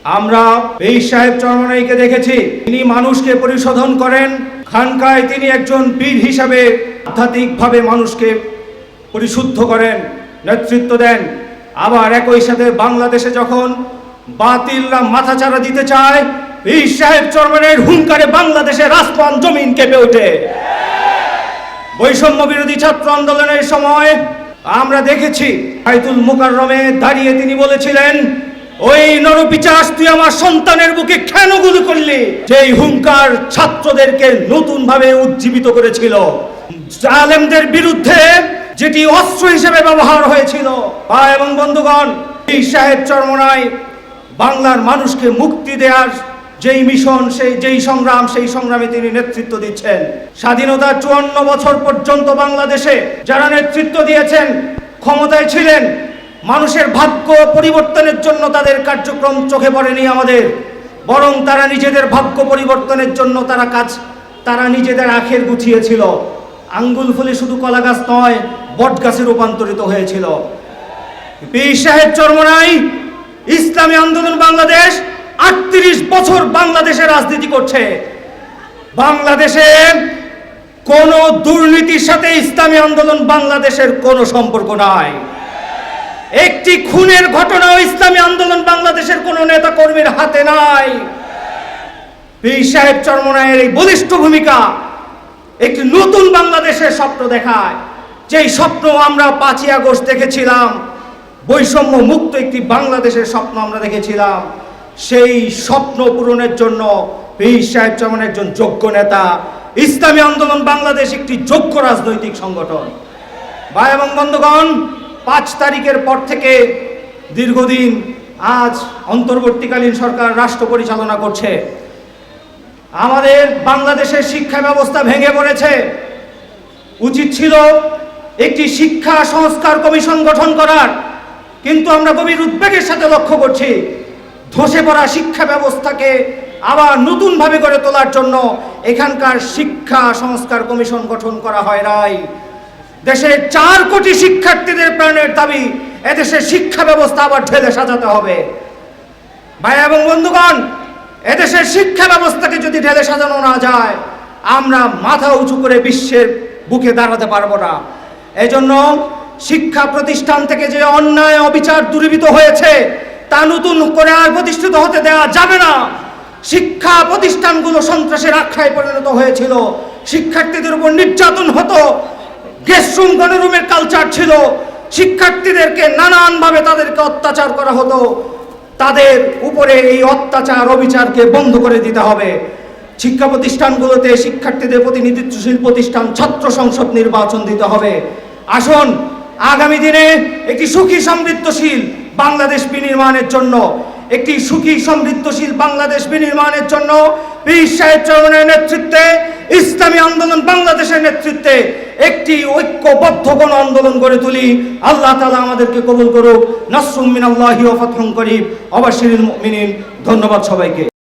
আমরা পীর সাহেব চরমনাইকে দেখেছি, তিনি মানুষকে পরিশোধন করেন। খানকায় তিনি একজন পীর হিসাবে আধ্যাত্মিকভাবে মানুষকে পরিশুদ্ধ করেন, নেতৃত্ব দেন। আবার একই সাথে বাংলাদেশে যখন বাতিলরা মাথাচাড়া দিতে চায়, পীর সাহেব চরমনাইয়ের হুঙ্কারে বাংলাদেশের আসমান জমিন কেঁপে ওঠে। বৈষম্য বিরোধী ছাত্র আন্দোলনের সময় আমরা দেখেছি বাইতুল মুকাররমে দাঁড়িয়ে তিনি বলেছিলেন, ওই নরপিচাস তুই আমার সন্তানের বুকে কেন গুলি করলি? যেই হুঙ্কার ছাত্রদেরকে নতুন ভাবে উজ্জীবিত করেছিল, জালেমদের বিরুদ্ধে যেটি অস্ত্র হিসেবে ব্যবহার হয়েছিল। ভাই এবং বন্ধুগণ, পীর সাহেব চরমনাই বাংলার মানুষকে মুক্তি দেওয়ার যেই মিশন, যেই সংগ্রামে তিনি নেতৃত্ব দিচ্ছেন। স্বাধীনতার 54 বছর পর্যন্ত বাংলাদেশে যারা নেতৃত্ব দিয়েছেন, ক্ষমতায় ছিলেন, মানুষের ভাগ্য পরিবর্তনের জন্য তাদের কার্যক্রম চোখে পড়েনি আমাদের, বরং তারা নিজেদের ভাগ্য পরিবর্তনের জন্য তারা নিজেদের আখের গুছিয়েছিল। আঙ্গুল ফুলে শুধু কলা গাছ নয়, বট গাছে রূপান্তরিত হয়েছিল। পীর সাহেব চরমনাই ইসলামী আন্দোলন বাংলাদেশ 38 বছর বাংলাদেশে রাজনীতি করছে। বাংলাদেশে কোন দুর্নীতির সাথে ইসলামী আন্দোলন বাংলাদেশের কোনো সম্পর্ক নাই। একটি খুনের ঘটনাও ইসলামী আন্দোলন বাংলাদেশের কোন নেতা কর্মীর হাতে নাই। পীর সাহেব চরমনাইয়ের এই বলিষ্ঠ ভূমিকা একটি নতুন বাংলাদেশের স্বপ্ন দেখায়। যেই স্বপ্ন আমরা 5ই আগস্ট দেখেছিলাম, বৈষম্য মুক্ত একটি বাংলাদেশের স্বপ্ন আমরা দেখেছিলাম, সেই স্বপ্ন পূরণের জন্য পীর সাহেব চরমনাই একজন যোগ্য নেতা। ইসলামী আন্দোলন বাংলাদেশ একটি যোগ্য রাজনৈতিক সংগঠন। ভাই এবং বন্ধুগণ, 5 তারিখের পর থেকে দীর্ঘদিন আজ অন্তর্বর্তীকালীন সরকার রাষ্ট্র পরিচালনা করছে। আমাদের বাংলাদেশের শিক্ষা ব্যবস্থা ভেঙে পড়েছে। উচিত ছিল একটি শিক্ষা সংস্কার কমিশন গঠন করার, কিন্তু আমরা গভীর উদ্বেগের সাথে লক্ষ্য করছি ধসে পড়া শিক্ষা ব্যবস্থাকে আবার নতুনভাবে গড়ে তোলার জন্য এখানকার শিক্ষা সংস্কার কমিশন গঠন করা হয় নাই। দেশের 4 কোটি শিক্ষার্থীদের প্রাণের দাবি, এদেশের শিক্ষা ব্যবস্থা আবার ঢেলে সাজাতে হবে। ভাই এবং বন্ধুগণ, এদেশের শিক্ষা ব্যবস্থাকে যদি ঢেলে সাজানো না যায়, আমরা মাথা উঁচু করে বিশ্বের বুকে দাঁড়াতে পারবো না। এজন্য শিক্ষা প্রতিষ্ঠান থেকে যে অন্যায় অবিচার দূরীভূত হয়েছে, তা নতুন করে আর প্রতিষ্ঠিত হতে দেওয়া যাবে না। শিক্ষা প্রতিষ্ঠানগুলো সন্ত্রাসের আখ্যায় পরিণত হয়েছিল, শিক্ষার্থীদের উপর নির্যাতন হতো, গেস্টরুম গণরুমের কালচার ছিল, শিক্ষার্থীদেরকে নানানভাবে তাদেরকে অত্যাচার করা হতো। তাদের উপরে এই অত্যাচার অবিচারকে বন্ধ করে দিতে হবে। শিক্ষা প্রতিষ্ঠানগুলোতে শিক্ষার্থীদের প্রতিনিধিত্বশীল প্রতিষ্ঠান, ছাত্র সংসদ নির্বাচন দিতে হবে। আসুন আগামী দিনে একটি সুখী সমৃদ্ধশীল বাংলাদেশ বিনির্মাণের জন্য, একটি সুখী সমৃদ্ধশীল বাংলাদেশ বিনির্মাণের জন্য পীর সাহেব চরমনাইয়ের নেতৃত্বে, ইসলামী আন্দোলন বাংলাদেশের নেতৃত্বে একটি ঐক্যবদ্ধ গণ আন্দোলন গড়ে তুলি। আল্লাহ তাআলা আমাদেরকে কবুল করুক। নাসরুম মিনাল্লাহি ওয়া ফাতহুন করিব ওয়া বাশশিরিল মুমিনিন। ধন্যবাদ সবাইকে।